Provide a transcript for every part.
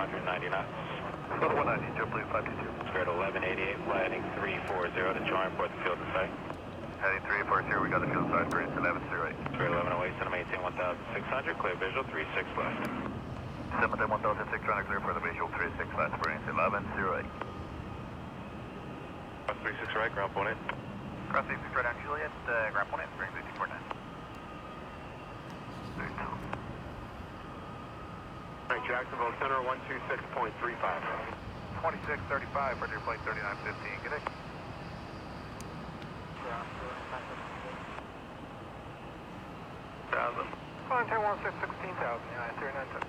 190 knots. Level 190, JetBlue 522. Squared 1188, heading 340 to join port the field to sight. Heading 340, we got the field side, British 1108. Squared 1108, center maintain 1600, clear visual 36 left. 71006, trying to clear for the visual 36 left, British 1108. Cross 36 right, ground point 8. Cross 36 right on Juliet, ground point 8, British 249. Right, Jacksonville Center 126.35. 2635, for your plate 3915, get it? Thousand. Contact 16,000, yeah, 3910.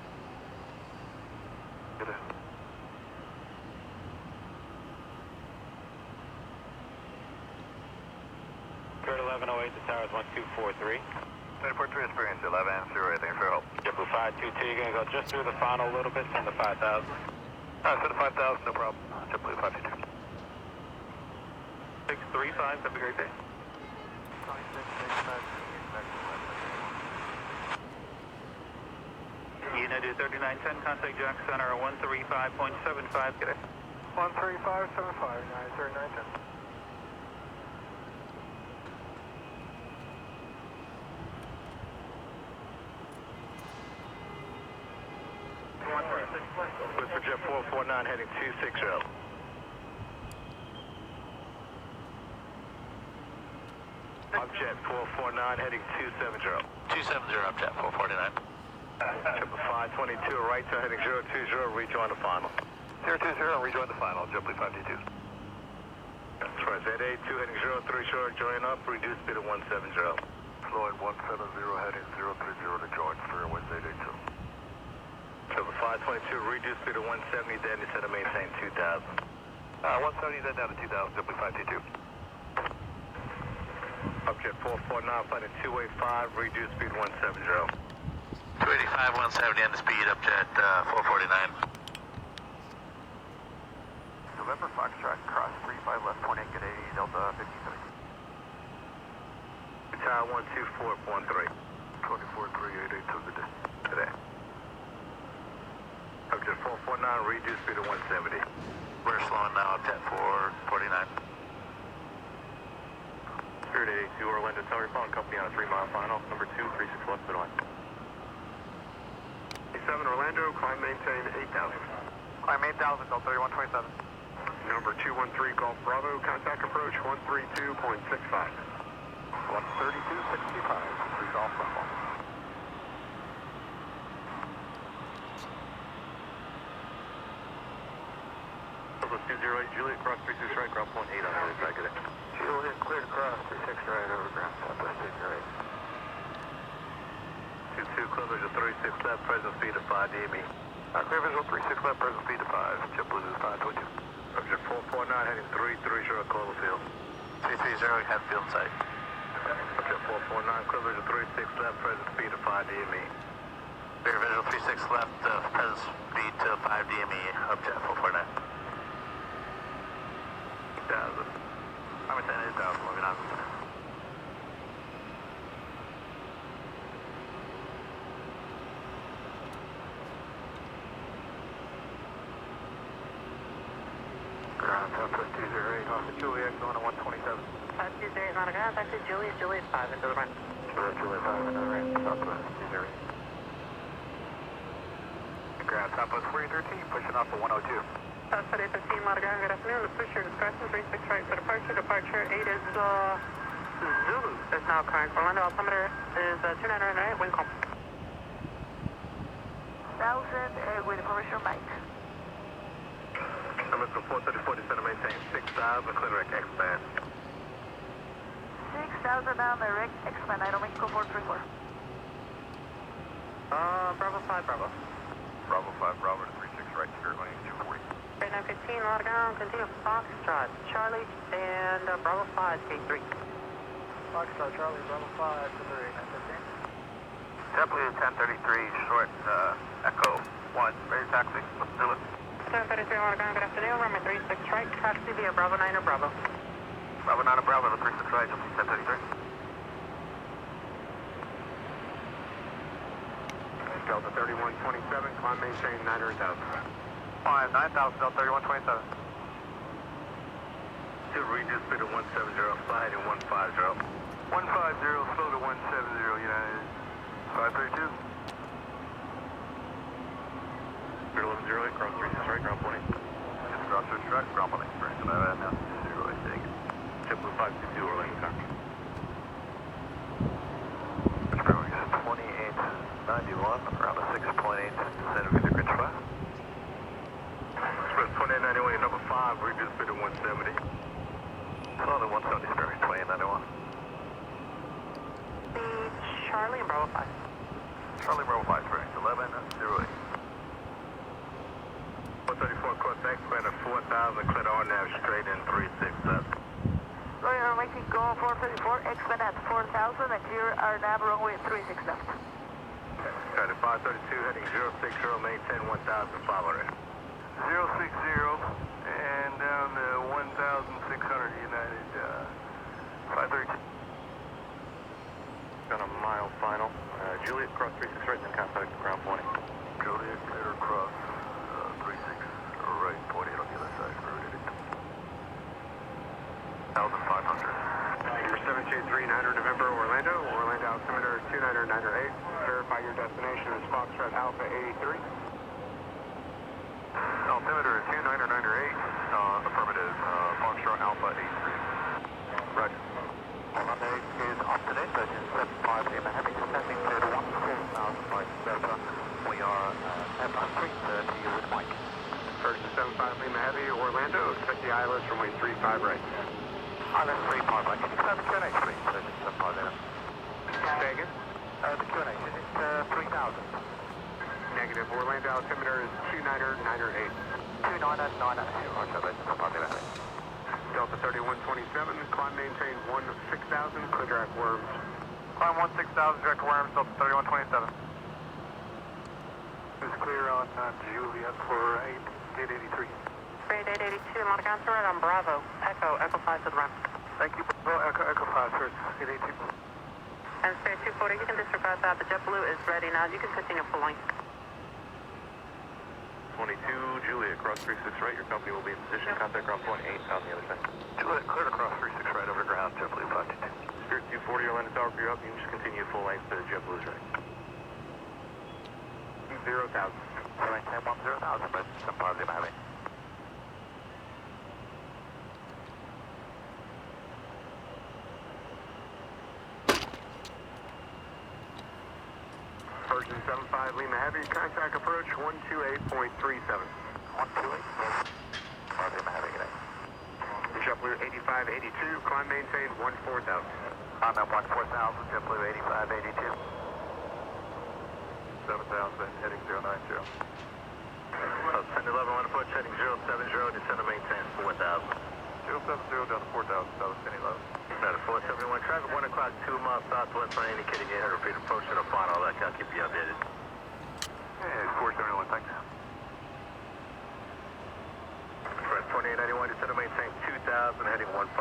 Get it. Squared 1108, the tower is 1243. 1043 experience, 1108, thanks for your help. JetBlue 522, you're going to go just through the final a little bit, send the 5,000. Send the 5,000, no problem. JetBlue 522. 635, have a great day. United 3910, contact Jack Center 135.75, get it? 13575, United 3910. Good for Jet 449, heading 260. Jet 449, heading 270. 270, Jet 449. Triple 522, right to heading 020, rejoin the final. 020, rejoin the final, JetBlue 522. Express 882, heading 030, join up, reduce speed to 170. Floyd 170, heading 030 to join, Fairways 882. Triple 522, reduce speed to 170, then you said to maintain 2,000. 170, then down to 2,000, JetBlue 522. Jet 449, flight at 285, reduce speed 170. 285, 170 on the speed, Jet 449. November Foxtrot, cross 35 left, 28, get 80, Delta 57. Tower 124.13. 243882 Today. Jet 449, reduce speed to 170. We're slowing now, Jet 449. Spirit 882, Orlando Tower, following company on a 3-mile final, number 2, 36 left, good one. 7 Orlando, climb maintain 8,000. Climb 8,000, Delta 3127. Number 213 Golf Bravo, contact approach 132.65. 132.65, please off Bravo. Number 208 Juliet, cross 36 right, ground point 8 on the other side, get it. Juliet, cleared across 36 right over ground, Southwest 808. 22 clear visual 36 left, present speed of 5 DME. Clear visual 36 left, present speed to 5, JetBlue 522. Jet 449, heading 330 Cloverfield. 330, have field sight. Jet 449, clear visual 36 left, present speed of 5 DME. Clear visual 36 left, present speed to 5 DME, Jet 449. 2,000. I'm at 8,000, moving on. Ground Southwest 208, off to Juliet, going to 127. 208 on a ground, back to Juliet, Juliet 5 into the run. Juliet 5 into the range, Southwest 208. Ground Southwest 313, pushing off to 102. Southwest 815 on a ground, good afternoon, the pusher discretion, 36 right for departure 8 is Zulu is now current. Orlando altimeter is 2998, wind calm. 1000 with commercial mic. Number 434, descend to maintain 6,000, clear direct expand. 6,000 down direct expand, I don't make comfort 34. Bravo 5, Bravo. Bravo 5, Bravo to 36 right, Spirit 240. 915 on a ground, continue Foxtrot, Charlie, and Bravo 5, K3. Foxtrot, Charlie, Bravo 5 to 915. JetBlue 1033, short, Echo 1, ready taxi, let's do it. 1033 on a ground, good afternoon, runway 36 right, taxi via Bravo 9 or Bravo. Bravo 9 to Bravo to 36 right, JetBlue 1033. Delta 3127, climb maintain 900,000. 9,000, Delta 3127. To reduce speed to 170, fly heading 150. 150, slow to 170, United. 532. Speed 1108, cross 36 right, ground 20. Just cross 36 right, ground 20. Correct, and I now 0, I think. JetBlue 522, Orlando car. Which bearing is 2891, around a 6.8, descend of Gridge 5. Express 2891, number 5, reduce speed to 170. Slow to 170, bearing 2891. Charlie and Bravo 5. Charlie Bravo 5, bearing 1108. 134 cross X, plan at 4,000, clear to RNAV straight in 36 left. Royal Mexico 434, expand at 4,000 and clear our nav runway 36 left. Charlie 532, heading 060, maintain 1,500. 060 and down to 1,600 United 532. Got a mile final. Juliet, cross 36 right, then contact ground 20. Juliet, clear across 36 right, 20 on the other side, routed 1,500. Number 723-900 November, Orlando altimeter 29908. Verify your destination is Foxtrot Alpha 83. Altimeter 29908, affirmative, Foxtrot Alpha 83. Roger. Runway is up to date, version 75 Lima Heavy, descending to 14,000 by Delta. We are at 330 with Mike. Version 75 Lima Heavy, Orlando, expect the ILS runway 35 right. ILS 35 right, can you confirm the QNH please, version 75 Lima? Say again? The QNH, is it 3,000? Negative, Orlando altimeter is 29908. 29990, roger, version 75 Lima Heavy. Delta 3127, climb maintain 16,000, clear direct worms. Climb 16,000, direct worms, Delta 3127. Is clear on Juliet for 883. Grade 882, Monica Answer right on Bravo. Echo 5 to the run. Thank you, Bravo, Echo 5, sir, 882. And Spirit 240, you can disregard that. The JetBlue is ready now. You can continue full length. 22, Juliet, cross 36 right, your company will be in position, contact ground 28 on the other side. Juliet, clear across 36 right over ground, JetBlue 522. Spirit 240, Orlando Tower, for you up, you can just continue full length to JetBlue's right. 0,000. Maintain 10,000, version 75 Lima Heavy. Version 75 Lima Heavy, contact approach 128.37. 128, 5 Lima Heavy, good day. JetBlue 8582, climb maintain 14,000. I'm at 14,000, JetBlue 8582. 7,000, heading 090. 1011, on approach, heading 070, descend to maintain 4,000. 070 down to 4,000, South 1011. At 471 traffic, 1 o'clock, 2 miles southwest, line indicating 800 feet approach to the final. All that, I'll keep you updated. Hey, 471, thanks. Express 2891, descend to maintain 2,000, heading 150.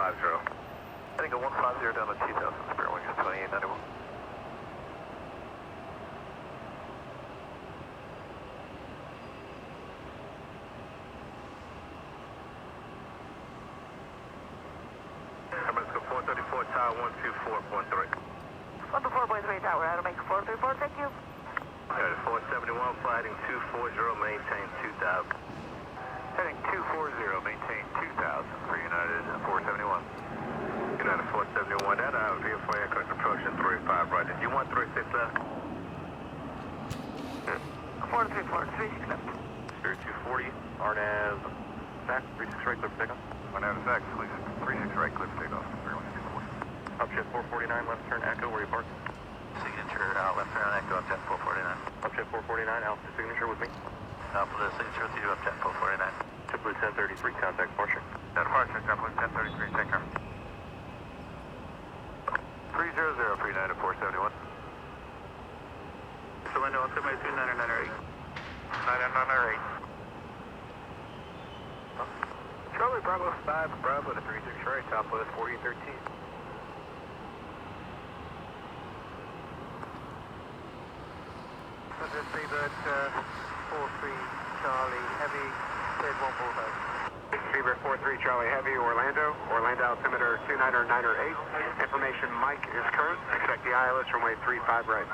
Heading at 150 down to 2,000, spare wing is 2891. Let's go 434, tower 124.3. 124.3 tower, I'll make 434, thank you. Okay, 471, fly heading 240, maintain 2,000. Heading 240, maintain 2,000 for United 471. United 471, that VFA aircraft approaching 35 right. Did you want 36 left? 434, 36 left. Spirit 240, RNAV, back, 36 right, clear for takeoff. One out of fact, please. 36 right, cliff takeoff. 3164. Upjet 449, left turn Echo, where you parked? Signature, left turn Echo, Upjet 449. Upjet 449, Alpha signature with me. Alpha the signature with you, Upjet 449. JetBlue 1033, contact departure. Departure, JetBlue 1033, take care. 300, free 9 to 471. Orlando, altimeter 29908. 9998. Charlie Bravo 5, Bravo to 36 right, Southwest 4013. Passenger Seabird 43 Charlie Heavy, cleared 1 Bullhead. Seabird 43 Charlie Heavy, Orlando altimeter 298. Information Mike is current. Expect the ILS runway 35 right.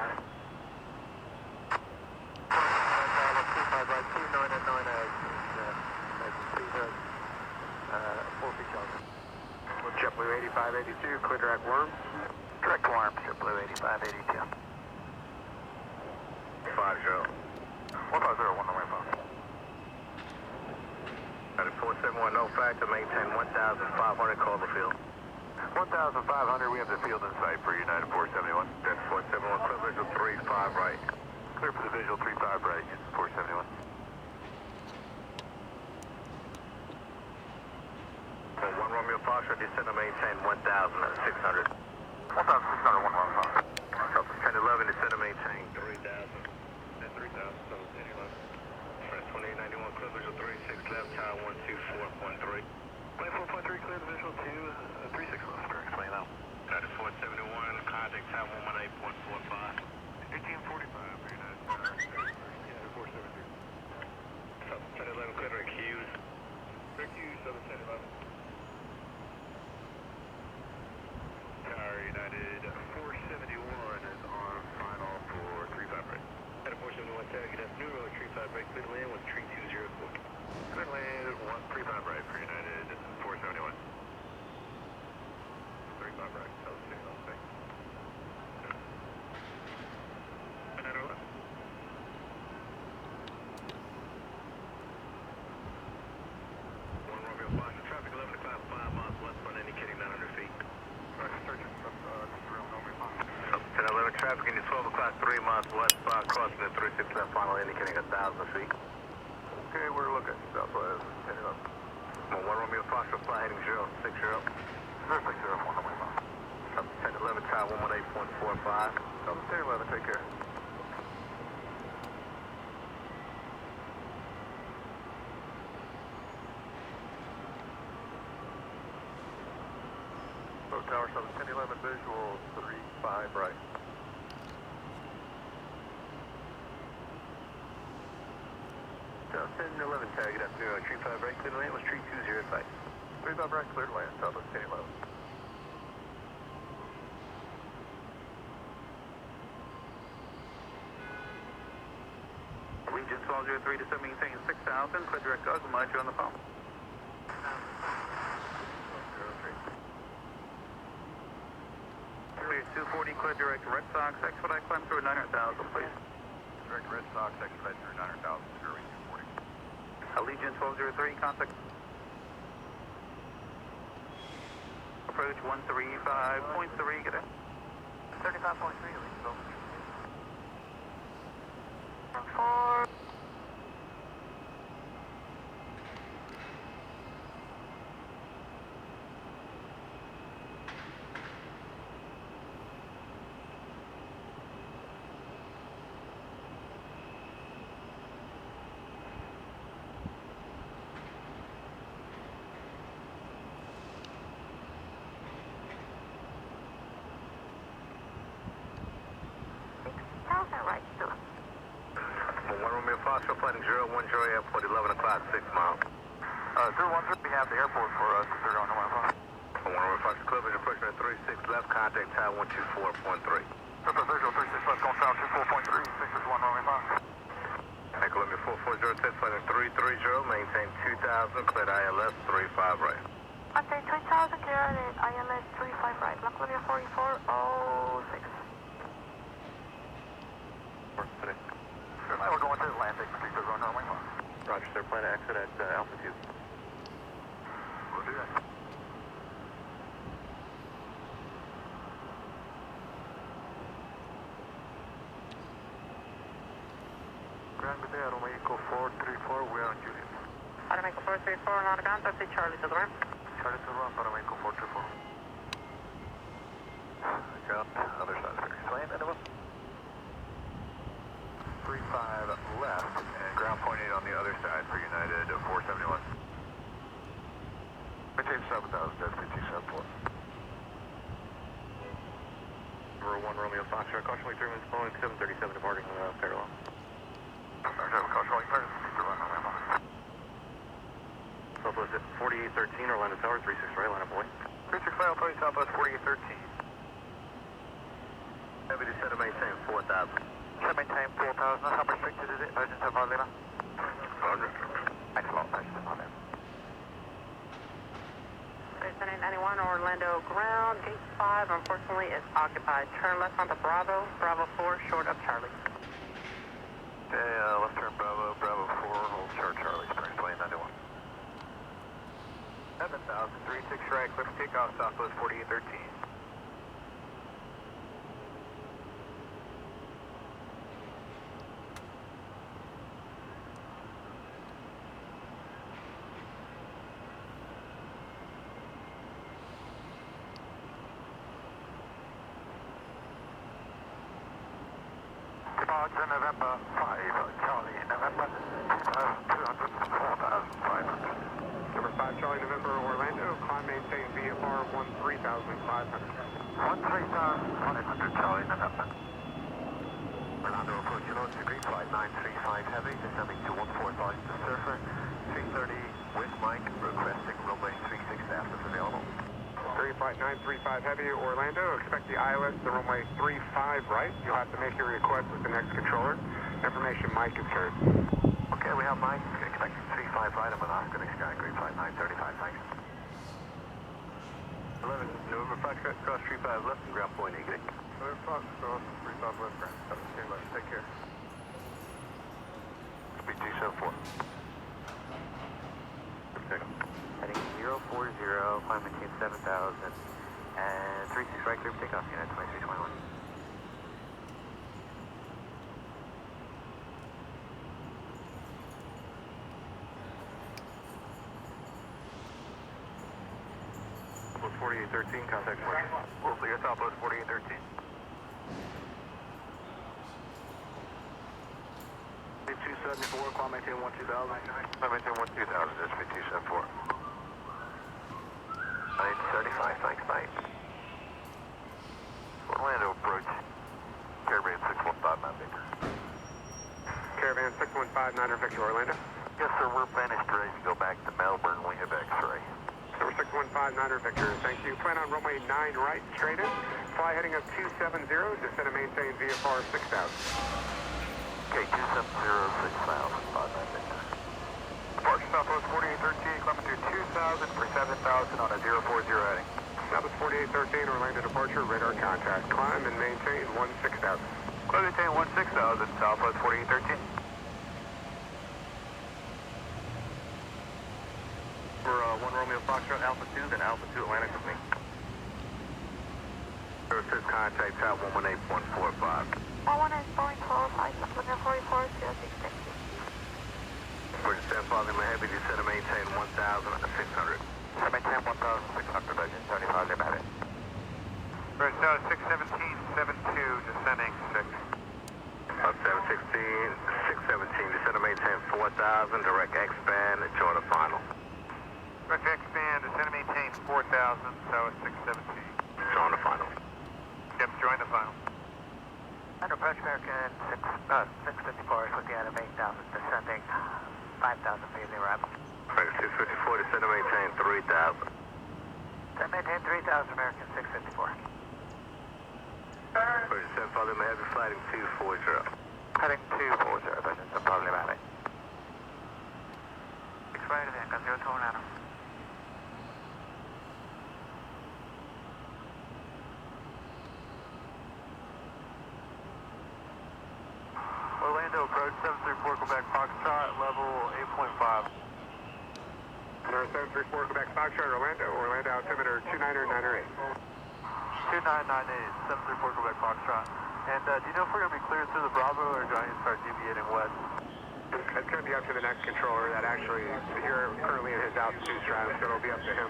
25 right, 2998. Seabird 43 Charlie. JetBlue 8582, clear direct worm. Direct worm, JetBlue 8582. 50. 150, 1 runway 5. 4710 factor, maintain 1,500, call the field. 1,500, we have the field in sight for United 471. That's 471, clear visual 35 right. Clear for the visual 35 right, 471. 1 Romeo Foxtrot, descend and maintain 1,600. 1,600, 1 runway 5. Delta 1011, descend and maintain 3,000. At 3,000, so 1011. 2891, clear visual 36 left, tower 124.3. Plane 4.3, clear the visual 36 left, correct, plane out. That is 471, contact tower 118.45. 1845 for United 473. Southern 1011, clear direct Hughes. Direct Hughes, Southern 1011. Tower United 471 is on final for 35 right. At 471, tag, good afternoon, roller 35 right, clear to land with tree 204. Clear to land 135 right for United 471. 35 right, so signal, thanks. One Romeo Foxtrot, traffic 11 o'clock, 5 miles westbound, indicating 900 feet. Searching from real number 5. 1011 traffic in 12 o'clock, 3 miles westbound, crossing the 36 left final, indicating 1,000 feet. Okay, we're looking southwest 1011. 1 Romeo Foxtrot, fly heading 060. 060, 1 runway 5. 1011, tower 118.45. 1011, take care. Tower 1011, visual 35 right. Tower 1011, tag, good afternoon, tree 5 right, clear to land with tree 205. 35 right, clear to land, southwest 1011. Legion 1203 to maintain 6,000, clear direct to Ugly Mud, you're on the phone. Clear 240, clear direct to Red Sox, expedite climb through 900,000, please. Direct Red Sox, expedite through 900,000, clear 240. Legion 1203, contact. Approach 135.3, get it. 35.3, Legion 1203. 4. Right, still. 1 Romeo Foxtrot, flighting 010 airport, 11 o'clock, 6 miles. 013, we have the airport for us, 0 on 1 Romeo Foxtrot, clear visual approaching at 36 left, contact tower 124.3. visual 36 left, going south 24.3, 6 is 1 Romeo 5. Echo Columbia 440, test flighting 330, maintain 2,000, cleared ILS 35 right. Okay, 3,000 clear at ILS 35 right. La Columbia 4406. Today. We're going to Atlantic, particular zone runway 5. Roger, sir. Plan to exit at altitude. We'll do that. Grand Bay, runway Echo 434, we're on Juliet. Automatic 434, not a contact, Charlie to the run. Charlie to the run, runway Echo 434. Ground, other side, sir. Land, end of us. 35 left, and ground point 8 on the other side for United 471. Maintain 7,000, FPT 74. Number 1 Romeo Foxtrot, caution 3 minutes following 737 departing parallel. at 4813, Orlando Tower, 36 right, line up boy. 36 right, I'll Southwest 4813. Heavy descend and maintain 4,000. Should maintain 4,000. How restricted is it? Virgin 75 Lima. 100. Thanks a lot, Virgin 75 Lima. Descending 91, Orlando ground, gate 5, unfortunately, is occupied. Turn left onto Bravo, Bravo 4, short of Charlie. Okay, left turn Bravo, Bravo 4, hold short Charlie, Springs Lane 91. 7,000, 36 right, clear for takeoff, Southwest 4813. Departure November 5, Charlie, November 2,200, 4,500. Number 5, Charlie, November, Orlando, climb maintain VFR 13,500. 13,500, Charlie, November. Orlando approach load degree, flight 935 heavy, descending to 145 to surfer, 330 with Mike, requesting runway 36 aft is available. 3 flight 935 heavy, Orlando, expect the ILS to runway 35 right. You'll have to make your request with the next controller. Information Mike is heard. Okay, we have Mike, expecting 35 right, I'm Alaska, sky, green flight 935, thanks. 11, November 5, cross 35 left and ground point negative. November 5, cross 35 left, ground 17 left, take care. Speed 274. Heading 040, climb maintain 7,000, and 36 right, clear for takeoff, United 2321. Southwest 4813, contact point. We'll clear Southwest 4813. 274, climb maintain 12,000. Climb maintain 12,000, this speed 274. 935, thanks, mate. Orlando approach. Caravan 6159 Victor. Caravan 6159 Victor, Orlando. Yes, sir, we're finished ready to go back to Melbourne. We have X-ray. Number 6159 Victor, thank you. Plan on runway 9 right, straight in. Fly heading up 270, descend and maintain VFR 6,000. Okay, 270, 6,000, 59 Victor. Departure Southwest 4813, climbing through 2,000 for 7,000 on a 040 heading. Southwest 4813, Orlando departure, radar contact. Climb and maintain 16,000. Climb maintain 16,000, Southwest 4813. For 1 Romeo Foxtrot, Alpha 2, then Alpha 2 Atlantic with me. Services contact Top 118.45. 118.45, September 44, 0660. For descent, Father Heavy, descend and maintain 1,600. Maintain 1,600, Virgin 75, they're at it. Right, so 617, 72, descending 6. 716, 617, descend and maintain 4,000, direct X-band, charter final. Direct X-band, descend and maintain 4,000, so 617. Join the final. Yep, join the final. Under approach American 654 is looking at a 8,000, descending 5,000 feet in arrival. American 654, descend and maintain 3,000. Descend maintain 3,000, American 654. For descent, Father Heavy, flighting 240. Heading 240, Virgin, so probably about it. Expired then, got 0 to Orlando. Orlando approach 734 Quebec Foxtrot, level 8.5. Number 734 Quebec Foxtrot, Orlando, altimeter 29908. 2998, 734 Quebec Foxtrot. And do you know if we're going to be cleared through the Bravo or do I need to start deviating west? It's going to be up to the next controller that actually, you're currently in his altitude stratum, so it'll be up to him.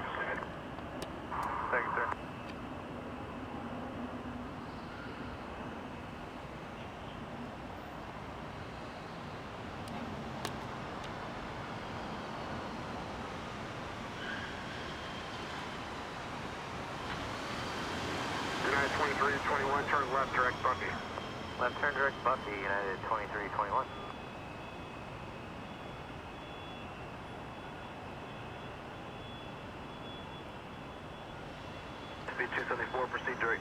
Thank you, sir. United 2321, turn left, direct Buffy. Left turn direct Buffy, United 2321. 274, proceed direct